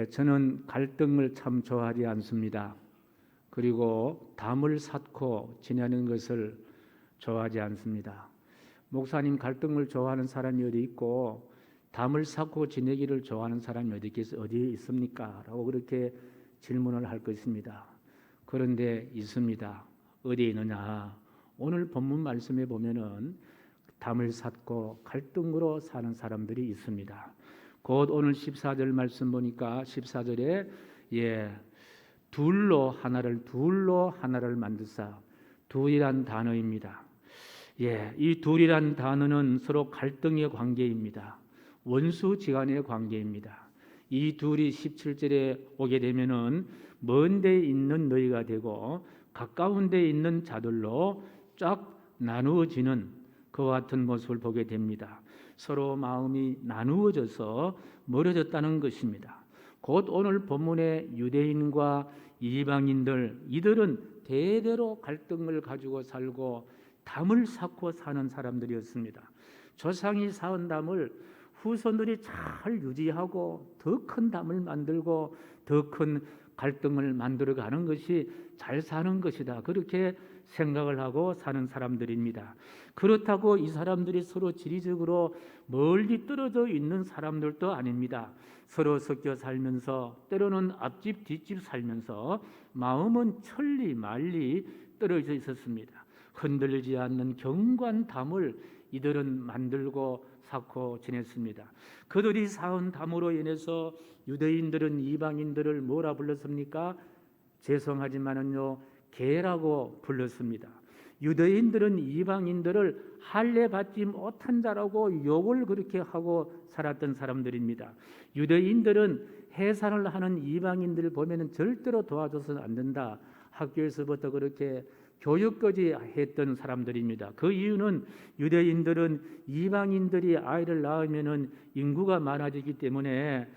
저는 갈등을 참 좋아하지 않습니다. 그리고 담을 쌓고 지내는 것을 좋아하지 않습니다. 목사님, 갈등을 좋아하는 사람이 어디 있고 담을 쌓고 지내기를 좋아하는 사람이 어디 있습니까? 라고 그렇게 질문을 할 것입니다. 그런데 있습니다. 어디에 있느냐? 오늘 본문 말씀에 보면은 담을 쌓고 갈등으로 사는 사람들이 있습니다. 곧 오늘 14절 말씀 보니까 14절에 둘로 하나를 만드사, 둘이란 단어입니다. 이 둘이란 단어는 서로 갈등의 관계입니다. 원수지간의 관계입니다. 이 둘이 17절에 오게 되면은 먼 데 있는 너희가 되고 가까운 데 있는 자들로 쫙 나누어지는 그와 같은 모습을 보게 됩니다. 서로 마음이 나누어져서 멀어졌다는 것입니다. 곧 오늘 본문의 유대인과 이방인들, 이들은 대대로 갈등을 가지고 살고 담을 쌓고 사는 사람들이었습니다. 조상이 쌓은 담을 후손들이 잘 유지하고 더 큰 담을 만들고 더 큰 갈등을 만들어가는 것이 잘 사는 것이다, 그렇게 생각을 하고 사는 사람들입니다. 그렇다고 이 사람들이 서로 지리적으로 멀리 떨어져 있는 사람들도 아닙니다. 서로 섞여 살면서 때로는 앞집 뒷집 살면서 마음은 천리 만리 떨어져 있었습니다. 흔들리지 않는 견고한 담을 이들은 만들고 쌓고 지냈습니다. 그들이 쌓은 담으로 인해서 유대인들은 이방인들을 뭐라 불렀습니까? 죄송하지만은요, 개라고 불렀습니다. 유대인들은 이방인들을 할례받지 못한 자라고 욕을 그렇게 하고 살았던 사람들입니다. 유대인들은 해산을 하는 이방인들을 보면은 절대로 도와줘서는 안 된다, 학교에서부터 그렇게 교육까지 했던 사람들입니다. 그 이유는 유대인들은 이방인들이 아이를 낳으면은 인구가 많아지기 때문에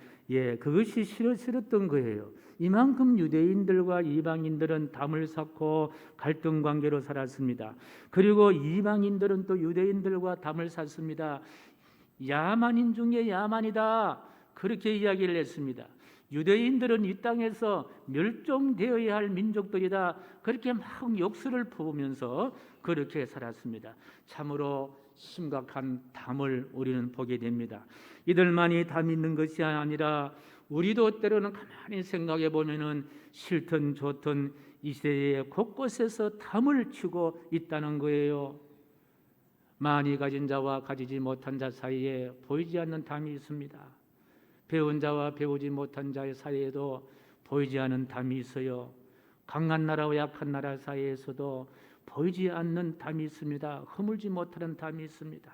그것이 싫었던 거예요. 이만큼 유대인들과 이방인들은 담을 쌓고 갈등 관계로 살았습니다. 그리고 이방인들은 또 유대인들과 담을 쌓습니다. 야만인 중에 야만이다, 그렇게 이야기를 했습니다. 유대인들은 이 땅에서 멸종되어야 할 민족들이다, 그렇게 막 욕설을 퍼부으면서 그렇게 살았습니다. 참으로 심각한 담을 우리는 보게 됩니다. 이들만이 담이 있는 것이 아니라 우리도 때로는 가만히 생각해 보면은 싫든 좋든 이 시대에 곳곳에서 담을 치고 있다는 거예요. 많이 가진 자와 가지지 못한 자 사이에 보이지 않는 담이 있습니다. 배운 자와 배우지 못한 자의 사이에도 보이지 않는 담이 있어요. 강한 나라와 약한 나라 사이에서도 보이지 않는 담이 있습니다. 허물지 못하는 담이 있습니다.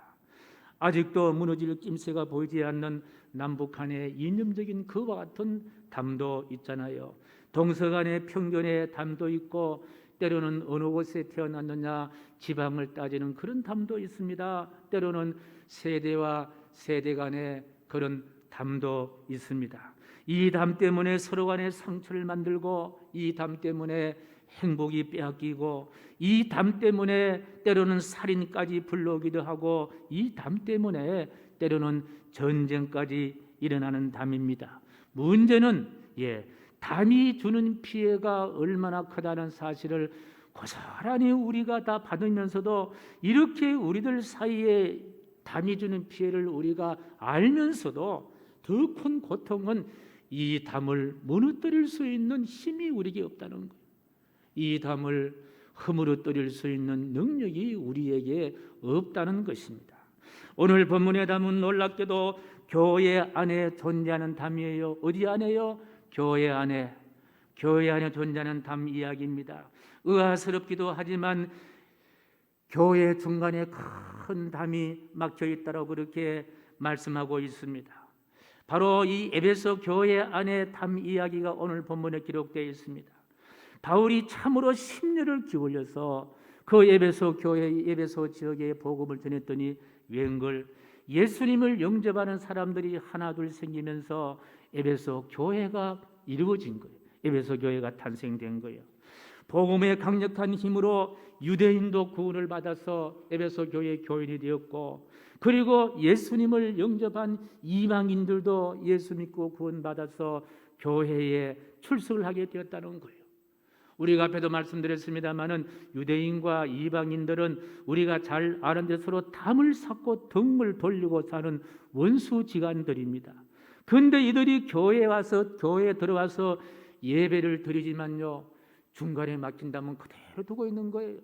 아직도 무너질 낌새가 보이지 않는 남북한의 이념적인 그와 같은 담도 있잖아요. 동서간의 편견의 담도 있고, 때로는 어느 곳에 태어났느냐 지방을 따지는 그런 담도 있습니다. 때로는 세대와 세대 간의 그런 담도 있습니다. 이 담 때문에 서로 간에 상처를 만들고, 이 담 때문에 행복이 빼앗기고, 이 담 때문에 때로는 살인까지 불러오기도 하고, 이 담 때문에 때로는 전쟁까지 일어나는 담입니다. 문제는 담이 주는 피해가 얼마나 크다는 사실을 고스란히 우리가 다 받으면서도, 이렇게 우리들 사이에 담이 주는 피해를 우리가 알면서도 더 큰 고통은 이 담을 무너뜨릴 수 있는 힘이 우리에게 없다는 거예요. 이 담을 허물어뜨릴 수 있는 능력이 우리에게 없다는 것입니다. 오늘 본문의 담은 놀랍게도 교회 안에 존재하는 담이에요. 어디 안에요? 교회 안에 존재하는 담 이야기입니다. 의아스럽기도 하지만 교회 중간에 큰 담이 막혀 있다고 그렇게 말씀하고 있습니다. 바로 이 에베소 교회 안에 담 이야기가 오늘 본문에 기록되어 있습니다. 바울이 참으로 심려를 기울여서 그 에베소 교회, 에베소 지역에 복음을 전했더니 웬걸 예수님을 영접하는 사람들이 하나둘 생기면서 에베소 교회가 이루어진 거예요. 에베소 교회가 탄생된 거예요. 복음의 강력한 힘으로 유대인도 구원을 받아서 에베소 교회 교인이 되었고, 그리고 예수님을 영접한 이방인들도 예수 믿고 구원받아서 교회에 출석을 하게 되었다는 거예요. 우리가 앞에도 말씀드렸습니다마는 유대인과 이방인들은 우리가 잘 아는 대로 서로 담을 쌓고 등을 돌리고 사는 원수지간들입니다. 그런데 이들이 교회에 들어와서 예배를 드리지만요, 중간에 막힌담은 그대로 두고 있는 거예요.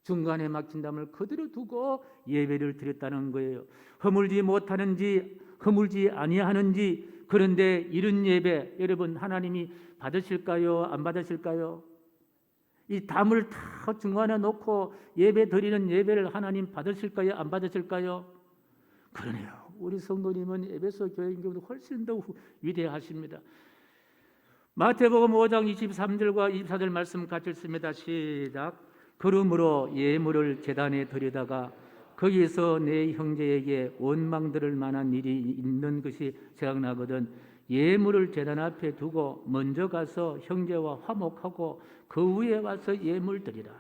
중간에 막힌 담을 그대로 두고 예배를 드렸다는 거예요. 허물지 못하는지 허물지 아니하는지. 그런데 이런 예배 여러분 하나님이 받으실까요? 안 받으실까요? 이 담을 다 중간에 놓고 예배 드리는 예배를 하나님 받으실까요? 안 받으실까요? 그러네요. 우리 성도님은 에베소 교인교보다 훨씬 더 위대하십니다. 마태복음 5장 23절과 24절 말씀 같이 읽습니다. 시작. 그러므로 예물을 제단에 드리다가 거기서 내 형제에게 원망 들을 만한 일이 있는 것이 생각나거든 예물을 제단 앞에 두고 먼저 가서 형제와 화목하고 그 후에 와서 예물 드리라.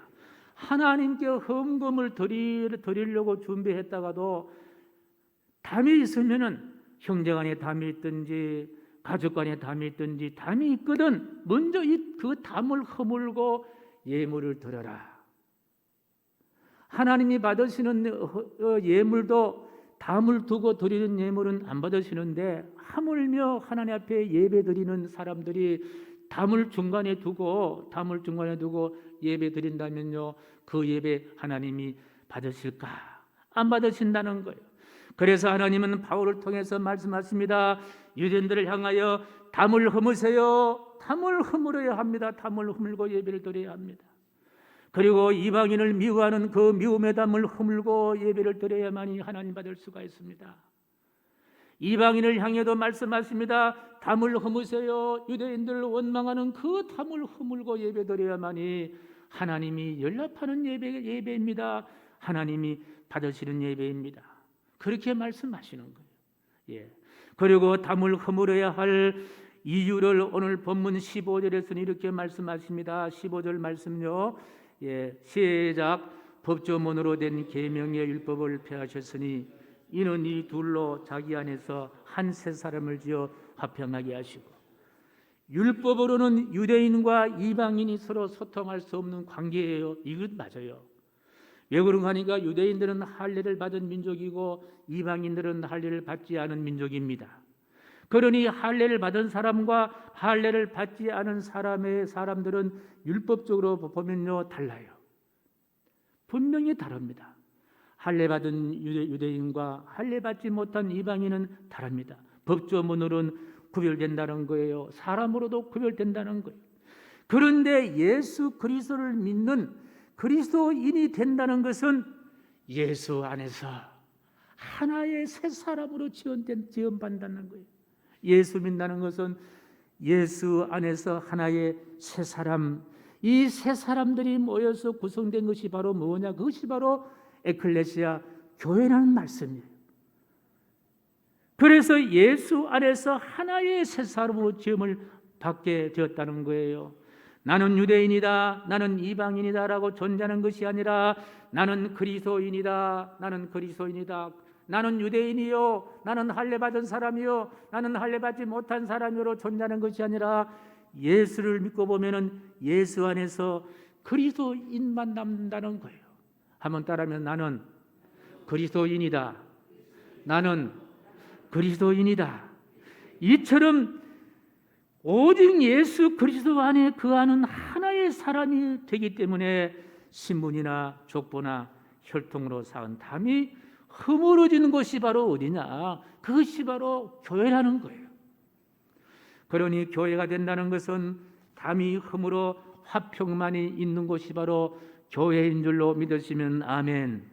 하나님께 헌금을 드리려고 준비했다가도 담이 있으면은 형제 간에 담이 있든지 가족 간에 담이 있든지 담이 있거든 먼저 그 담을 허물고 예물을 드려라. 하나님이 받으시는 예물도 담을 두고 드리는 예물은 안 받으시는데 하물며 하나님 앞에 예배 드리는 사람들이 담을 중간에 두고 예배 드린다면요, 그 예배 하나님이 받으실까? 안 받으신다는 거예요. 그래서 하나님은 바울을 통해서 말씀하십니다. 유대인들을 향하여 담을 허무세요. 담을 허물어야 합니다. 담을 허물고 예배를 드려야 합니다. 그리고 이방인을 미워하는 그 미움의 담을 허물고 예배를 드려야만이 하나님 받을 수가 있습니다. 이방인을 향해도 말씀하십니다. 담을 허무세요. 유대인들을 원망하는 그 담을 허물고 예배 드려야만이 하나님이 연락하는 예배입니다. 하나님이 받으시는 예배입니다. 그렇게 말씀하시는 거예요. 예. 그리고 담을 허물어야 할 이유를 오늘 본문 15절에서는 이렇게 말씀하십니다. 15절 말씀요. 예, 시작. 법조문으로 된 계명의 율법을 폐하셨으니 이는 이 둘로 자기 안에서 한 세 사람을 지어 화평하게 하시고. 율법으로는 유대인과 이방인이 서로 소통할 수 없는 관계예요. 이것 맞아요. 왜 그런가 하니까 유대인들은 할례를 받은 민족이고 이방인들은 할례를 받지 않은 민족입니다. 그러니 할례를 받은 사람과 할례를 받지 않은 사람들은 율법적으로 보면요 달라요. 분명히 다릅니다. 할례 받은 유대인과 할례 받지 못한 이방인은 다릅니다. 법조문으로는 구별된다는 거예요. 사람으로도 구별된다는 거예요. 그런데 예수 그리스도를 믿는 그리스도인이 된다는 것은 예수 안에서 하나의 새 사람으로 지원받는다는 거예요. 예수 믿는다는 것은 예수 안에서 하나의 새 사람, 이 새 사람들이 모여서 구성된 것이 바로 뭐냐? 그것이 바로 에클레시아 교회라는 말씀이에요. 그래서 예수 안에서 하나의 새 사람으로 지음을 받게 되었다는 거예요. 나는 유대인이다, 나는 이방인이다 라고 존재하는 것이 아니라 나는 그리스도인이다, 나는 유대인이요, 나는 할례 받은 사람이요, 나는 할례 받지 못한 사람으로 존재하는 것이 아니라 예수를 믿고 보면은 예수 안에서 그리스도인만 남는다는 거예요. 한번 따라하면 나는 그리스도인이다, 나는 그리스도인이다. 이처럼 오직 예수 그리스도 안에 거하는 하나의 사람이 되기 때문에 신분이나 족보나 혈통으로 쌓은 담이 허물어지는 것이 바로 어디냐? 그것이 바로 교회라는 거예요. 그러니 교회가 된다는 것은 담이 허물어 화평만이 있는 곳이 바로 교회인 줄로 믿으시면 아멘.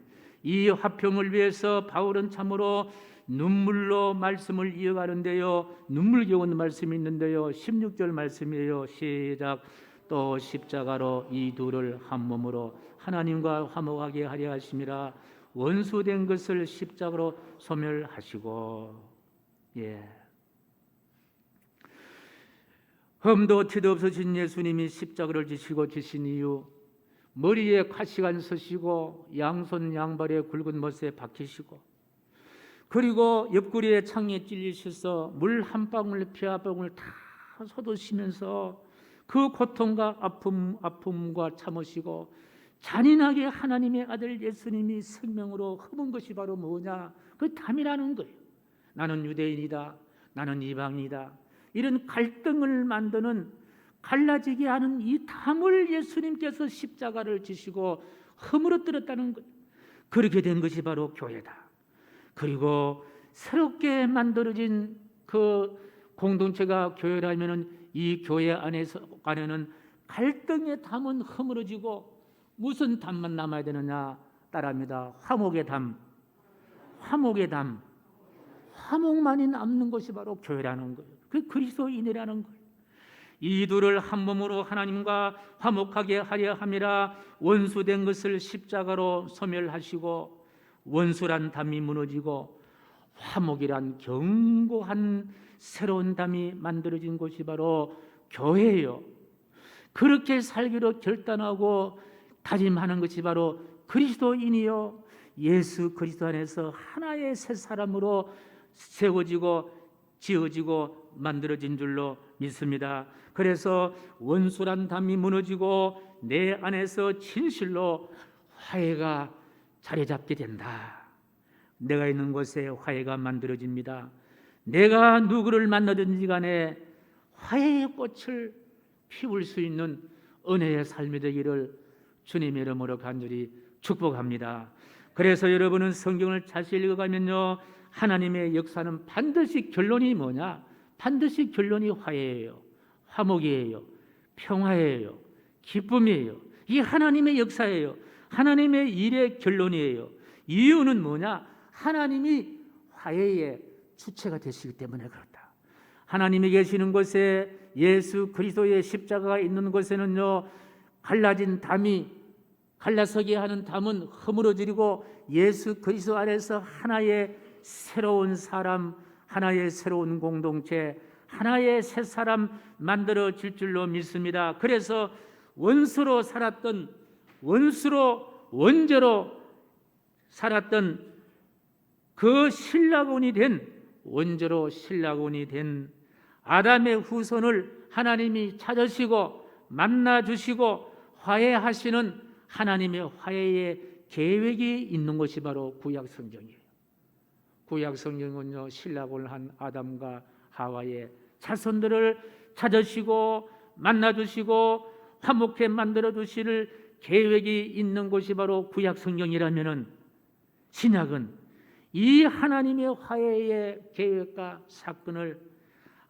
이 화평을 위해서 바울은 참으로 눈물로 말씀을 이어가는데요, 눈물겨운 말씀이 있는데요, 16절 말씀이에요. 시작. 또 십자가로 이 둘을 한 몸으로 하나님과 화목하게 하려 하심이라. 원수된 것을 십자가로 소멸하시고. 예. 흠도 티도 없으신 예수님이 십자가를 지시고 지신 이유, 머리에 가시관 쓰시고 양손 양발에 굵은 못에 박히시고, 그리고 옆구리에 창에 찔리셔서 물 한 방울 피 한 방울 다 쏟으시면서 그 고통과 아픔과 참으시고 잔인하게 하나님의 아들 예수님이 생명으로 흠은 것이 바로 뭐냐? 그 담이라는 거예요. 나는 유대인이다, 나는 이방인이다, 이런 갈등을 만드는, 갈라지게 하는 이 담을 예수님께서 십자가를 지시고 허물어뜨렸다는 거예요. 그렇게 된 것이 바로 교회다. 그리고 새롭게 만들어진 그 공동체가 교회라면은 이 교회 안에는 갈등의 담은 허물어지고 무슨 담만 남아야 되느냐? 따라합니다. 화목의 담. 화목의 담. 화목만이 남는 것이 바로 교회라는 거예요. 그 그리스도인이라는 거예요. 이 둘을 한 몸으로 하나님과 화목하게 하려 함이라 원수된 것을 십자가로 소멸하시고, 원수란 담이 무너지고 화목이란 견고한 새로운 담이 만들어진 것이 바로 교회예요. 그렇게 살기로 결단하고 다짐하는 것이 바로 그리스도인이요, 예수 그리스도 안에서 하나의 새 사람으로 세워지고 지어지고 만들어진 줄로 믿습니다. 그래서 원수란 담이 무너지고 내 안에서 진실로 화해가 자리 잡게 된다. 내가 있는 곳에 화해가 만들어집니다. 내가 누구를 만나든지 간에 화해의 꽃을 피울 수 있는 은혜의 삶이 되기를 주님의 이름으로 간절히 축복합니다. 그래서 여러분은 성경을 자세히 읽어가면요, 하나님의 역사는 반드시 결론이 뭐냐? 반드시 결론이 화해예요, 화목이에요, 평화예요, 기쁨이에요. 이 하나님의 역사예요. 하나님의 일의 결론이에요. 이유는 뭐냐? 하나님이 화해의 주체가 되시기 때문에 그렇다. 하나님이 계시는 곳에, 예수 그리스도의 십자가가 있는 곳에는요, 갈라진 담이, 갈라서게 하는 담은 허물어지고 예수 그리스도 안에서 하나의 새로운 사람, 하나의 새로운 공동체, 하나의 새 사람 만들어질 줄로 믿습니다. 그래서 원수로 살았던, 원죄로 살았던 그 신라곤이 된, 원죄로 신라곤이 된 아담의 후손을 하나님이 찾으시고 만나주시고 화해하시는 하나님의 화해의 계획이 있는 것이 바로 구약 성경이에요. 구약 성경은요, 신라곤을 한 아담과 하와의 자손들을 찾으시고 만나주시고 화목해 만들어 주실 계획이 있는 것이 바로 구약 성경이라면은, 신약은 이 하나님의 화해의 계획과 사건을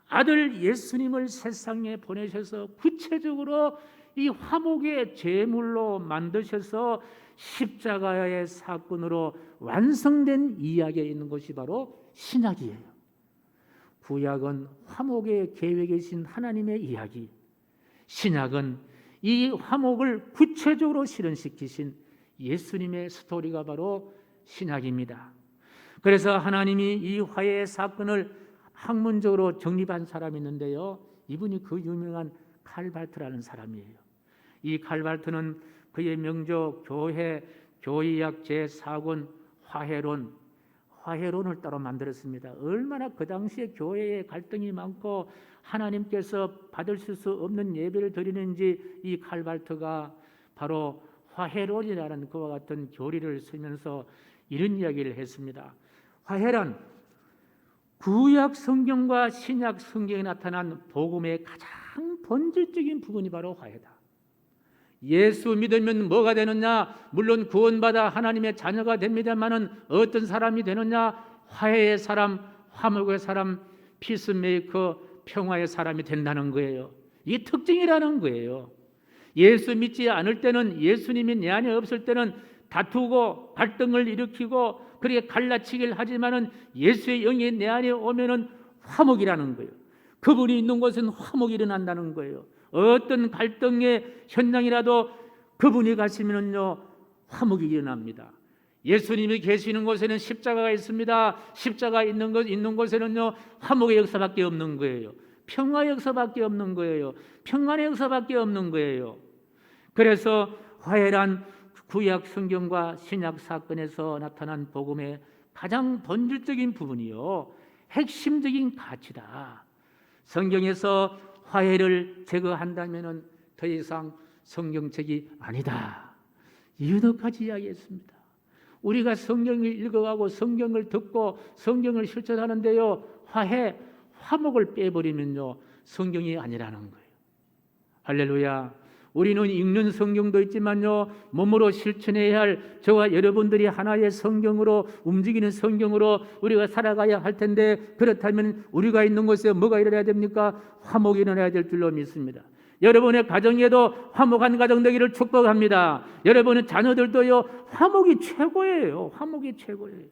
아들 예수님을 세상에 보내셔서 구체적으로 이 화목의 제물로 만드셔서 십자가의 사건으로 완성된 이야기에 있는 것이 바로 신약이에요. 구약은 화목의 계획이신 하나님의 이야기, 신약은 이 화목을 구체적으로 실현시키신 예수님의 스토리가 바로 신약입니다. 그래서 하나님이 이 화해의 사건을 학문적으로 정립한 사람이 있는데요, 이분이 그 유명한 칼발트라는 사람이에요. 이 칼발트는 그의 명조 교회학 제4권 화해론을 따로 만들었습니다. 얼마나 그 당시에 교회에 갈등이 많고 하나님께서 받으실 수 없는 예배를 드리는지 이 칼발트가 바로 화해론이라는 그와 같은 교리를 쓰면서 이런 이야기를 했습니다. 화해란 구약 성경과 신약 성경에 나타난 복음의 가장 본질적인 부분이 바로 화해다. 예수 믿으면 뭐가 되느냐? 물론 구원받아 하나님의 자녀가 됩니다마는 어떤 사람이 되느냐? 화해의 사람, 화목의 사람, 피스메이커, 평화의 사람이 된다는 거예요. 이게 특징이라는 거예요. 예수 믿지 않을 때는, 예수님이 내 안에 없을 때는 다투고 갈등을 일으키고 그렇게 갈라치기를 하지만은 예수의 영이 내 안에 오면은 화목이라는 거예요. 그분이 있는 곳은 화목이 일어난다는 거예요. 어떤 갈등의 현장이라도 그분이 가시면은요, 화목이 일어납니다. 예수님이 계시는 곳에는 십자가가 있습니다. 십자가 있는 곳에는요, 화목의 역사밖에 없는 거예요. 평화의 역사밖에 없는 거예요. 평안의 역사밖에 없는 거예요. 그래서 화해란 구약 성경과 신약 사건에서 나타난 복음의 가장 본질적인 부분이요, 핵심적인 가치다. 성경에서 화해를 제거한다면 더 이상 성경책이 아니다. 이유도까지 이야기했습니다. 우리가 성경을 읽어가고 성경을 듣고 성경을 실천하는데요, 화해, 화목을 빼버리면요, 성경이 아니라는 거예요. 할렐루야. 우리는 읽는 성경도 있지만요, 몸으로 실천해야 할 저와 여러분들이 하나의 성경으로 움직이는 성경으로 우리가 살아가야 할 텐데, 그렇다면 우리가 있는 곳에 뭐가 일어나야 됩니까? 화목이 일어나야 될 줄로 믿습니다. 여러분의 가정에도 화목한 가정 되기를 축복합니다. 여러분의 자녀들도요, 화목이 최고예요. 화목이 최고예요.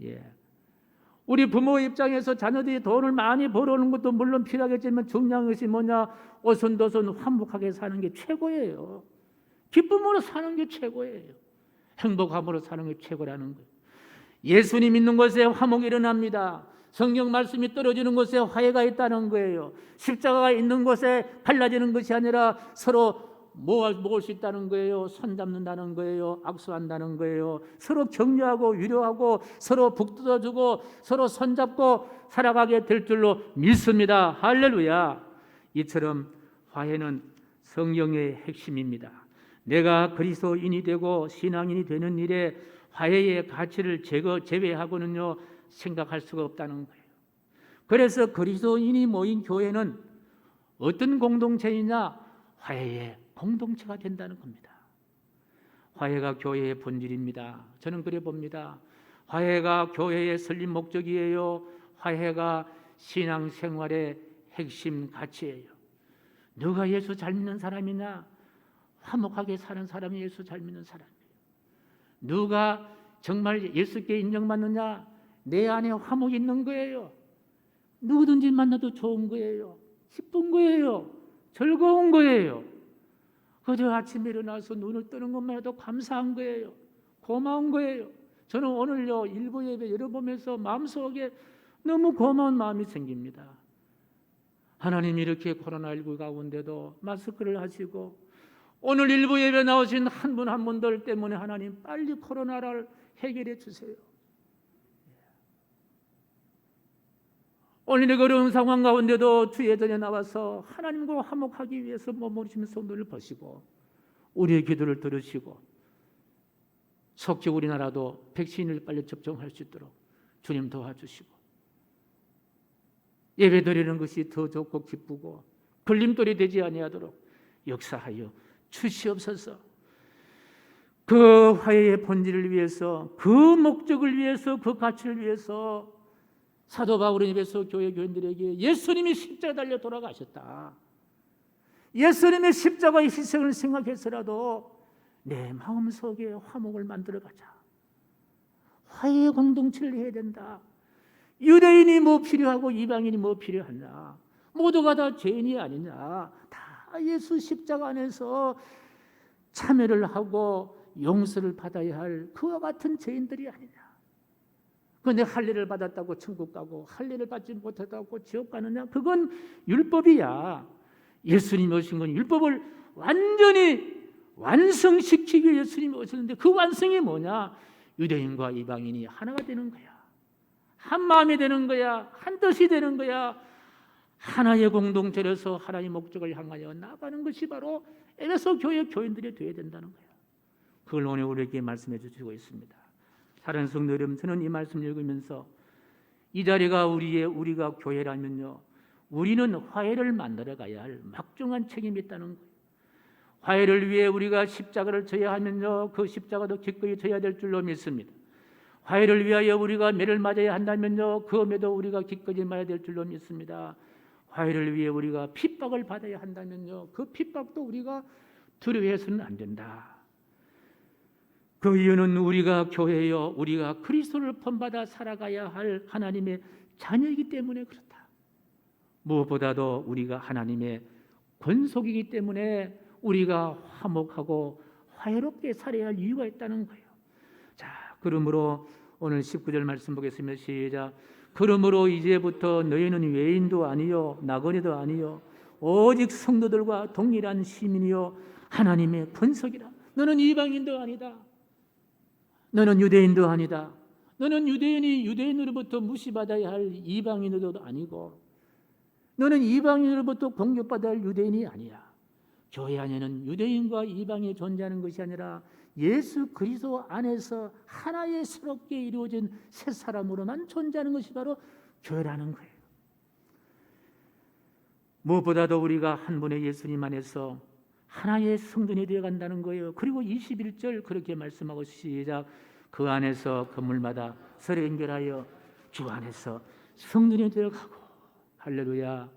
예. 우리 부모의 입장에서 자녀들이 돈을 많이 벌어오는 것도 물론 필요하겠지만 중요한 것이 뭐냐? 오손도손 화목하게 사는 게 최고예요. 기쁨으로 사는 게 최고예요. 행복함으로 사는 게 최고라는 거예요. 예수님 있는 곳에 화목이 일어납니다. 성경 말씀이 떨어지는 곳에 화해가 있다는 거예요. 십자가가 있는 곳에 갈라지는 것이 아니라 서로 모을 수 있다는 거예요. 손잡는다는 거예요. 악수한다는 거예요. 서로 격려하고 위로하고 서로 북돋아주고 서로 손잡고 살아가게 될 줄로 믿습니다. 할렐루야. 이처럼 화해는 성경의 핵심입니다. 내가 그리스도인이 되고 신앙인이 되는 일에 화해의 가치를 제외하고는요, 생각할 수가 없다는 거예요. 그래서 그리스도인이 모인 교회는 어떤 공동체이냐? 화해의 공동체가 된다는 겁니다. 화해가 교회의 본질입니다. 저는 그래 봅니다. 화해가 교회의 설립 목적이에요. 화해가 신앙생활의 핵심 가치예요. 누가 예수 잘 믿는 사람이냐? 화목하게 사는 사람이 예수 잘 믿는 사람이에요. 누가 정말 예수께 인정받느냐? 내 안에 화목이 있는 거예요. 누구든지 만나도 좋은 거예요. 기쁜 거예요. 즐거운 거예요. 그저 아침에 일어나서 눈을 뜨는 것만 해도 감사한 거예요. 고마운 거예요. 저는 오늘요, 일부 예배 열어보면서 마음속에 너무 고마운 마음이 생깁니다. 하나님이 이렇게 코로나19 가운데도 마스크를 하시고 오늘 일부 예배 나오신 한 분 한 분들 때문에 하나님 빨리 코로나를 해결해 주세요. 오늘의 어려운 상황 가운데도 주 예전에 나와서 하나님과 화목하기 위해서 머무르시면서 눈을 보시고 우리의 기도를 들으시고 속히 우리나라도 백신을 빨리 접종할 수 있도록 주님 도와주시고 예배드리는 것이 더 좋고 기쁘고 걸림돌이 되지 아니하도록 역사하여 주시옵소서. 그 화해의 본질을 위해서, 그 목적을 위해서, 그 가치를 위해서 사도 바울은 에베소 교회 교인들에게 예수님이 십자가에 달려 돌아가셨다. 예수님의 십자가의 희생을 생각해서라도 내 마음속에 화목을 만들어가자. 화해의 공동체를 해야 된다. 유대인이 뭐 필요하고 이방인이 뭐 필요하냐? 모두가 다 죄인이 아니냐? 다 예수 십자가 안에서 참여를 하고 용서를 받아야 할 그와 같은 죄인들이 아니냐? 그런데 할례를 받았다고 천국 가고 할례를 받지 못했다고 지옥 가느냐? 그건 율법이야. 예수님이 오신 건 율법을 완전히 완성시키기 위해 예수님이 오셨는데 그 완성이 뭐냐? 유대인과 이방인이 하나가 되는 거야. 한 마음이 되는 거야. 한 뜻이 되는 거야. 하나의 공동체로서 하나의 목적을 향하여 나가는 것이 바로 에베소 교회 교인들이 되어야 된다는 거야. 그걸 오늘 우리에게 말씀해 주시고 있습니다. 사랑하는 성도 여러분, 저는 이 말씀을 읽으면서 이 자리가 우리가 교회라면요, 우리는 화해를 만들어 가야 할 막중한 책임이 있다는 거예요. 화해를 위해 우리가 십자가를 져야 하면요, 그 십자가도 기꺼이 져야 될 줄로 믿습니다. 화해를 위하여 우리가 매를 맞아야 한다면요, 그 매도 우리가 기꺼이 맞아야 될 줄로 믿습니다. 화해를 위해 우리가 핍박을 받아야 한다면요, 그 핍박도 우리가 두려워해서는 안 된다. 그 이유는 우리가 교회요, 우리가 그리스도를 본받아 살아가야 할 하나님의 자녀이기 때문에 그렇다. 무엇보다도 우리가 하나님의 권속이기 때문에 우리가 화목하고 화해롭게 살아야 할 이유가 있다는 거예요. 자, 그러므로 오늘 19절 말씀 보겠습니다. 시작. 그러므로 이제부터 너희는 외인도 아니요 나그네도 아니요 오직 성도들과 동일한 시민이요 하나님의 권속이라. 너는 이방인도 아니다. 너는 유대인도 아니다. 너는 유대인이 유대인으로부터 무시받아야 할 이방인도 아니고 너는 이방인으로부터 공격받아야 할 유대인이 아니야. 교회 안에는 유대인과 이방인이 존재하는 것이 아니라 예수 그리스도 안에서 하나의 새롭게 이루어진 새 사람으로만 존재하는 것이 바로 교회라는 거예요. 무엇보다도 우리가 한 분의 예수님 안에서 하나의 성전이 되어간다는 거예요. 그리고 21절 그렇게 말씀하고 시작. 그 안에서 건물마다 서로 연결하여 주 안에서 성전이 되어가고. 할렐루야.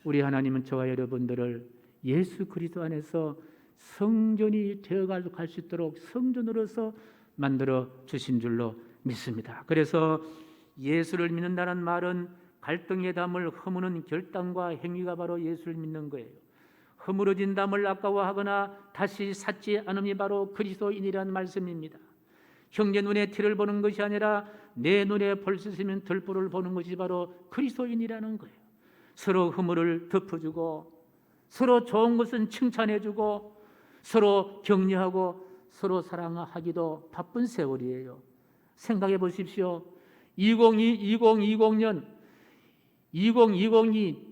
우리 하나님은 저와 여러분들을 예수 그리스도 안에서 성전이 되어갈 수 있도록 성전으로서 만들어 주신 줄로 믿습니다. 그래서 예수를 믿는다는 말은 갈등의 담을 허무는 결단과 행위가 바로 예수를 믿는 거예요. 허물어진 담을 아까워하거나 다시 샀지 않음이 바로 그리스도인이라는 말씀입니다. 형제 눈에 티를 보는 것이 아니라 내 눈에 볼 수 있으면 들보를 보는 것이 바로 그리스도인이라는 거예요. 서로 허물을 덮어주고 서로 좋은 것은 칭찬해주고 서로 격려하고 서로 사랑하기도 바쁜 세월이에요. 생각해 보십시오. 2020년 2020이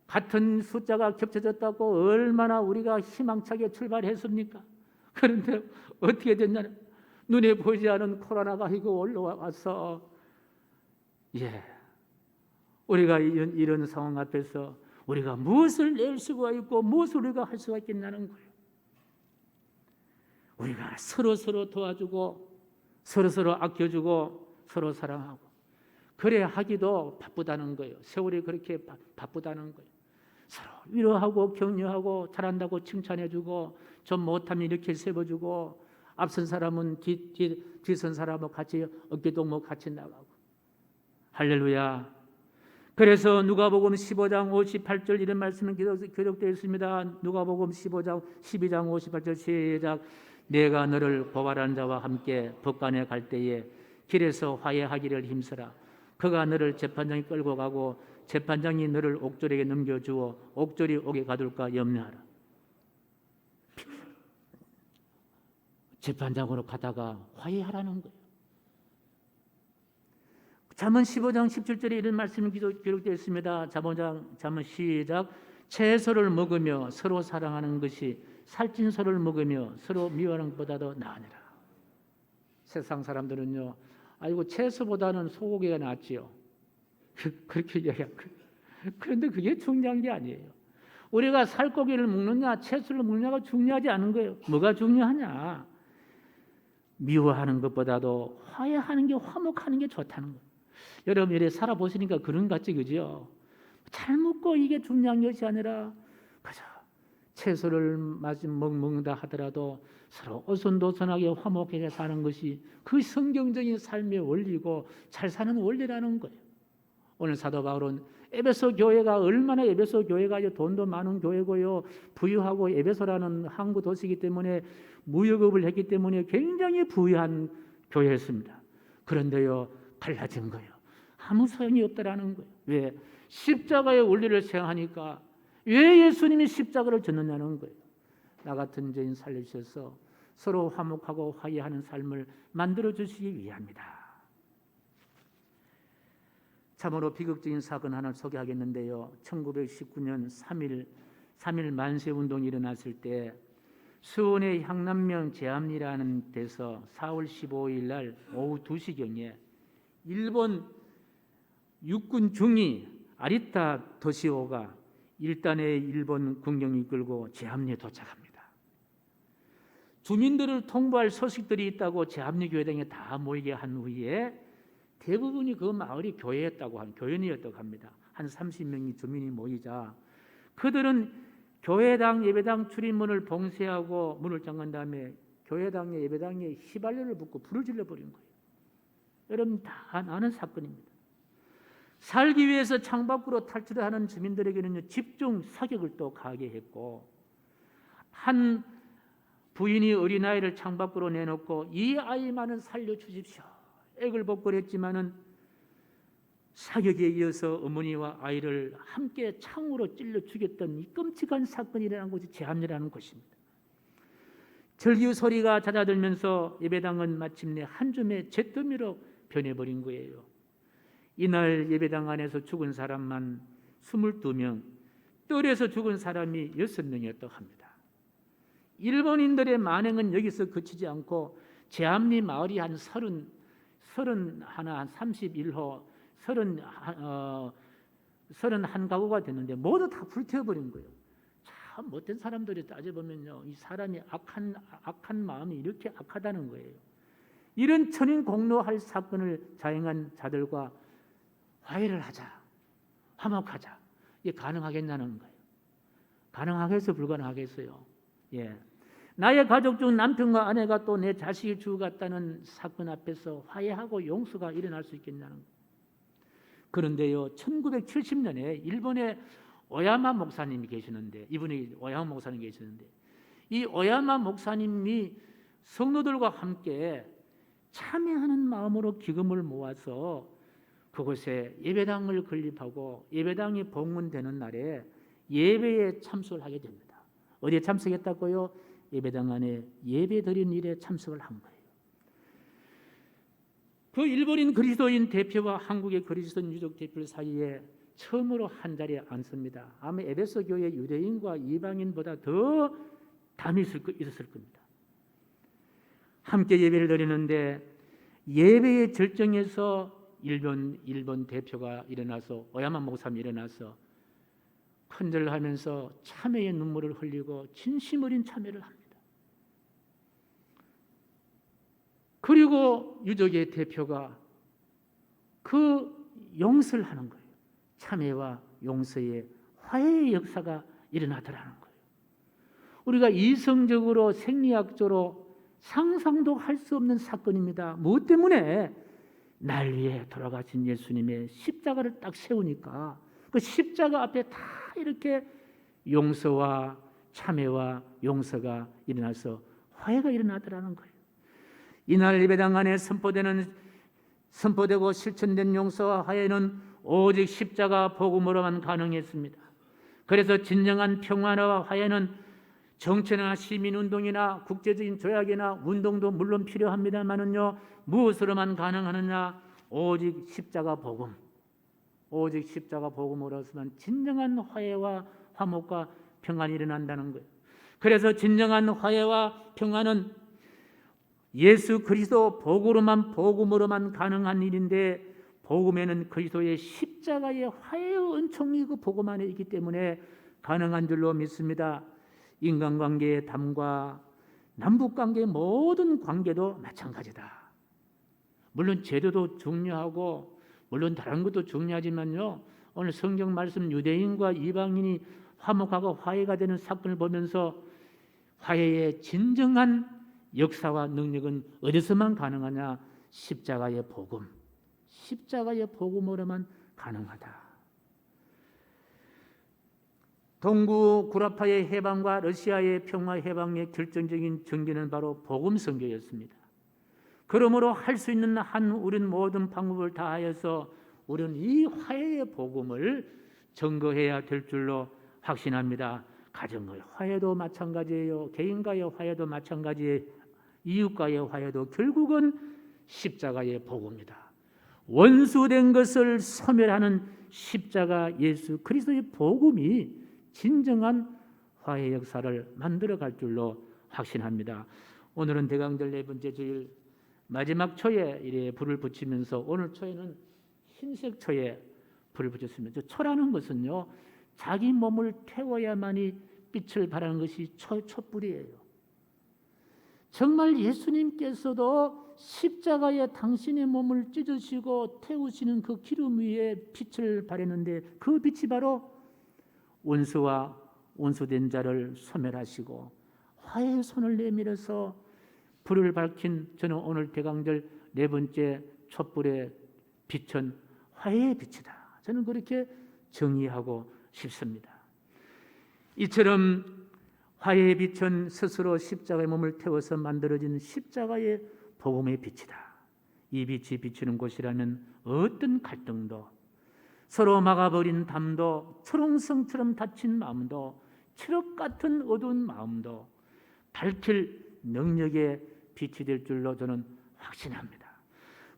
같은 숫자가 겹쳐졌다고 얼마나 우리가 희망차게 출발했습니까? 그런데 어떻게 됐냐면 눈에 보이지 않은 코로나가 이거 올라와서 우리가 이런 상황 앞에서 우리가 무엇을 낼 수가 있고 무엇을 우리가 할 수가 있겠냐는 거예요. 우리가 서로 도와주고 서로 아껴주고 서로 사랑하고 그래 하기도 바쁘다는 거예요. 세월이 그렇게 바쁘다는 거예요. 서로 위로하고 격려하고 잘한다고 칭찬해주고 좀 못하면 이렇게 세워주고 앞선 사람은 뒤선 사람하고 같이 어깨동무 같이 나가고. 할렐루야. 그래서 누가복음 15장 58절 이런 말씀은 기록되어 있습니다. 누가복음 15장 12장 58절 시작. 내가 너를 고발하는 자와 함께 법관에 갈 때에 길에서 화해하기를 힘쓰라. 그가 너를 재판장에 끌고 가고 재판장이 너를 옥졸에게 넘겨주어 옥졸이 옥에 가둘까 염려하라. 재판장으로 가다가 화해하라는 거예요. 잠언 15장 17절에 이런 말씀이 기록되어 있습니다. 잠언 시작. 채소를 먹으며 서로 사랑하는 것이 살찐 소를 먹으며 서로 미워하는 것보다도 나으니라. 세상 사람들은요, 아이고 채소보다는 소고기가 낫지요. 그렇게 이야기하고. 그런데 그게 중요한 게 아니에요. 우리가 살코기를 먹느냐 채소를 먹느냐가 중요하지 않은 거예요. 뭐가 중요하냐? 미워하는 것보다도 화해하는 게 화목하는 게 좋다는 거예요. 여러분 이래 살아보시니까 그런 것 같지 그죠? 잘 먹고 이게 중요한 것이 아니라 그저 채소를 먹는다 하더라도 서로 오손도손하게 화목하게 사는 것이 그 성경적인 삶의 원리고 잘 사는 원리라는 거예요. 오늘 사도 바울은 에베소 교회가 얼마나 에베소 교회가 돈도 많은 교회고요. 부유하고 에베소라는 항구 도시이기 때문에 무역업을 했기 때문에 굉장히 부유한 교회였습니다. 그런데요 갈라진 거예요. 아무 소용이 없다라는 거예요. 왜? 십자가의 원리를 생각하니까 왜 예수님이 십자가를 졌느냐는 거예요. 나 같은 죄인 살려주셔서 서로 화목하고 화해하는 삶을 만들어주시기 위함이다. 참으로 비극적인 사건 하나를 소개하겠는데요. 1919년 3.1 만세운동이 일어났을 때 수원의 향남면 제암리라는 데서 4월 15일 날 오후 2시경에 일본 육군 중위 아리타 도시오가 일단의 일본 군경을 이끌고 제암리에 도착합니다. 주민들을 통보할 소식들이 있다고 제암리 교회당에 다 모이게 한 후에 대부분이 그 마을이 교회였다고 합니다. 한 30명의 주민이 모이자 그들은 교회당 예배당 출입문을 봉쇄하고 문을 잠간 다음에 교회당의 예배당에 휘발유를 붓고 불을 질러버린 거예요. 여러분 다 아는 사건입니다. 살기 위해서 창밖으로 탈출하는 주민들에게는 집중 사격을 또 가하게 했고 한 부인이 어린아이를 창밖으로 내놓고 이 아이만은 살려주십시오. 애걸복걸했지만은 사격에 이어서 어머니와 아이를 함께 창으로 찔러 죽였던 이 끔찍한 사건이 일어난 곳이 제암리라는 곳입니다. 절규 소리가 잦아들면서 예배당은 마침내 한 줌의 잿더미로 변해버린 거예요. 이날 예배당 안에서 죽은 사람만 22명, 뜰에서 죽은 사람이 6명이었다고 합니다. 일본인들의 만행은 여기서 그치지 않고 제암리 마을이 한 31, 한 31호, 31가구가 됐는데 모두 다 불태워버린 거예요. 참 못된 사람들이 따져보면요, 이 사람이 악한 마음이 이렇게 악하다는 거예요. 이런 천인 공로할 사건을 자행한 자들과 화해를 하자, 화목하자, 이게 가능하겠냐는 거예요. 가능하겠어, 불가능하겠어요? 예. 나의 가족 중 남편과 아내가 또 내 자식이 죽어갔다는 사건 앞에서 화해하고 용서가 일어날 수 있겠냐는 거예요. 그런데요, 1970년에 일본에 오야마 목사님이 계시는데, 이분이 오야마 목사님이 계시는데, 이 오야마 목사님이 성도들과 함께 참여하는 마음으로 기금을 모아서 그곳에 예배당을 건립하고 예배당이 봉헌되는 날에 예배에 참석을 하게 됩니다. 어디에 참석했다고요? 예배당 안에 예배 드린 일에 참석을 한 거예요. 그 일본인 그리스도인 대표와 한국의 그리스도인 유족 대표 사이에 처음으로 한 자리에 앉습니다. 아마 에베소 교회 유대인과 이방인보다 더 담이 있었을 겁니다. 함께 예배를 드리는데 예배의 절정에서 일본 대표가 일어나서 오야마 목사님이 일어나서 큰절하면서 참회의 눈물을 흘리고 진심 어린 참회를 합니다. 그리고 유족의 대표가 그 용서를 하는 거예요. 참회와 용서의 화해의 역사가 일어나더라는 거예요. 우리가 이성적으로 생리학적으로 상상도 할 수 없는 사건입니다. 무엇 때문에? 날 위해 돌아가신 예수님의 십자가를 딱 세우니까 그 십자가 앞에 다 이렇게 용서와 참회와 용서가 일어나서 화해가 일어나더라는 거예요. 이날 예배당 안에 선포되고 실천된 용서와 화해는 오직 십자가 복음으로만 가능했습니다. 그래서 진정한 평화와 화해는 정치나 시민운동이나 국제적인 조약이나 운동도 물론 필요합니다만은요, 무엇으로만 가능하느냐? 오직 십자가 복음, 오직 십자가 복음으로서만 진정한 화해와 화목과 평안이 일어난다는 거예요. 그래서 진정한 화해와 평안은 예수 그리스도 복음으로만 가능한 일인데, 복음에는 그리스도의 십자가의 화해의 은총이 그 복음 안에 있기 때문에 가능한 줄로 믿습니다. 인간관계의 담과 남북관계의 모든 관계도 마찬가지다. 물론 제도도 중요하고 물론 다른 것도 중요하지만요, 오늘 성경 말씀 유대인과 이방인이 화목하고 화해가 되는 사건을 보면서 화해의 진정한 역사와 능력은 어디서만 가능하냐? 십자가의 복음, 십자가의 복음으로만 가능하다. 동구 구라파의 해방과 러시아의 평화 해방의 결정적인 전개는 바로 복음 선교였습니다. 그러므로 할 수 있는 한 우리는 모든 방법을 다하여서 우리는 이 화해의 복음을 전거해야 될 줄로 확신합니다. 가정의 화해도 마찬가지예요. 개인과의 화해도 마찬가지예요. 이웃과의 화해도 결국은 십자가의 복음이다. 원수된 것을 소멸하는 십자가 예수 그리스도의 복음이 진정한 화해 역사를 만들어갈 줄로 확신합니다. 오늘은 대강절 네 번째 주일 마지막 초에 이래 불을 붙이면서, 오늘 초에는 흰색 초에 불을 붙였습니다. 초라는 것은요, 자기 몸을 태워야만이 빛을 발하는 것이 촛불이에요. 정말 예수님께서도 십자가에 당신의 몸을 찢으시고 태우시는 그 기름 위에 빛을 발했는데, 그 빛이 바로 원수와 원수된 자를 소멸하시고 화해의 손을 내밀어서 불을 밝힌, 저는 오늘 대강절 네 번째 촛불의 빛은 화해의 빛이다. 저는 그렇게 정의하고 싶습니다. 이처럼 화해의 빛은 스스로 십자가의 몸을 태워서 만들어진 십자가의 복음의 빛이다. 이 빛이 비추는 곳이라면 어떤 갈등도, 서로 막아버린 담도, 초롱성처럼 닫힌 마음도, 칠흑 같은 어두운 마음도 밝힐 능력의 빛이 될 줄로 저는 확신합니다.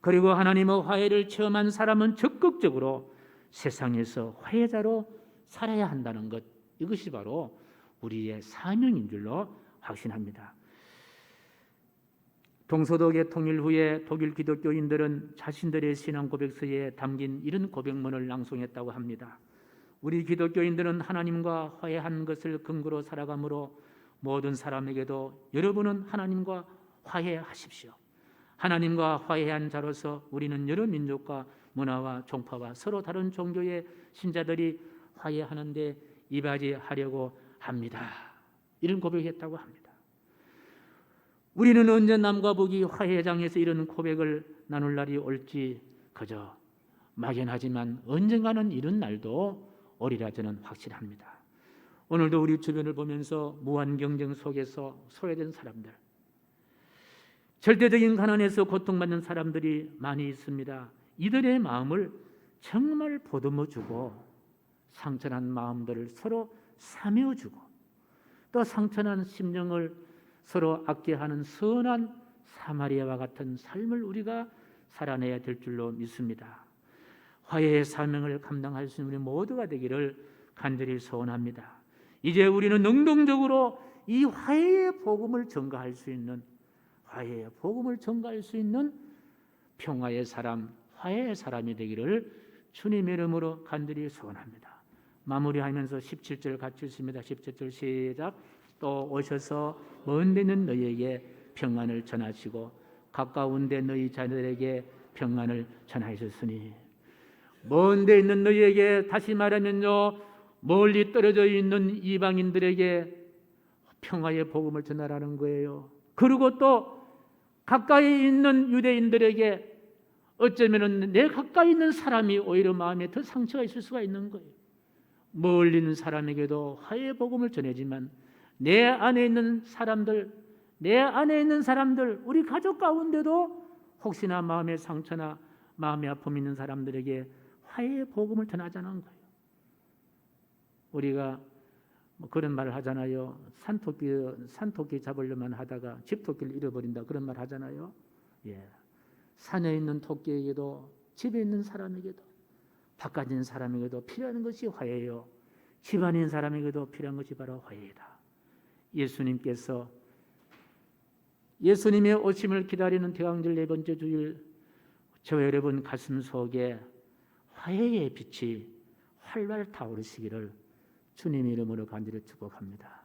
그리고 하나님의 화해를 체험한 사람은 적극적으로 세상에서 화해자로 살아야 한다는 것, 이것이 바로 우리의 사명인 줄로 확신합니다. 동서독의 통일 후에 독일 기독교인들은 자신들의 신앙 고백서에 담긴 이런 고백문을 낭송했다고 합니다. 우리 기독교인들은 하나님과 화해한 것을 근거로 살아가므로 모든 사람에게도 여러분은 하나님과 화해하십시오. 하나님과 화해한 자로서 우리는 여러 민족과 문화와 종파와 서로 다른 종교의 신자들이 화해하는 데 이바지하려고 합니다. 이런 고백했다고 합니다. 우리는 언제 남과 북이 화해장에서 이런 고백을 나눌 날이 올지 그저 막연하지만 언젠가는 이런 날도 오리라 저는 확신합니다. 오늘도 우리 주변을 보면서 무한 경쟁 속에서 소외된 사람들, 절대적인 가난에서 고통받는 사람들이 많이 있습니다. 이들의 마음을 정말 보듬어주고 상처난 마음들을 서로 사며주고 또 상처난 심령을 서로 아껴 하는 선한 사마리아와 같은 삶을 우리가 살아내야 될 줄로 믿습니다. 화해의 사명을 감당할 수 있는 우리 모두가 되기를 간절히 소원합니다. 이제 우리는 능동적으로 이 화해의 복음을 전가할 수 있는 평화의 사람, 화해의 사람이 되기를 주님의 이름으로 간절히 소원합니다. 마무리하면서 17절 같이 읽습니다. 17절 시작. 또 오셔서 먼 데 있는 너희에게 평안을 전하시고 가까운 데 너희 자녀들에게 평안을 전하셨으니, 먼 데 있는 너희에게, 다시 말하면요, 멀리 떨어져 있는 이방인들에게 평화의 복음을 전하라는 거예요. 그리고 또 가까이 있는 유대인들에게, 어쩌면 내 가까이 있는 사람이 오히려 마음에 더 상처가 있을 수가 있는 거예요. 멀리 있는 사람에게도 화해의 복음을 전하지만 내 안에 있는 사람들, 우리 가족 가운데도 혹시나 마음의 상처나 마음의 아픔이 있는 사람들에게 화해의 복음을 전하자는 거예요. 우리가 그런 말을 하잖아요. 산토끼 잡으려면 하다가 집토끼를 잃어버린다, 그런 말 하잖아요. 예. 산에 있는 토끼에게도 집에 있는 사람에게도 바깥에 있는 사람에게도 필요한 것이 화해예요. 집안에 있는 사람에게도 필요한 것이 바로 화해이다. 예수님의 오심을 기다리는 대강절 4번째 주일, 저와 여러분 가슴 속에 화해의 빛이 활활 타오르시기를 주님의 이름으로 간절히 축복합니다.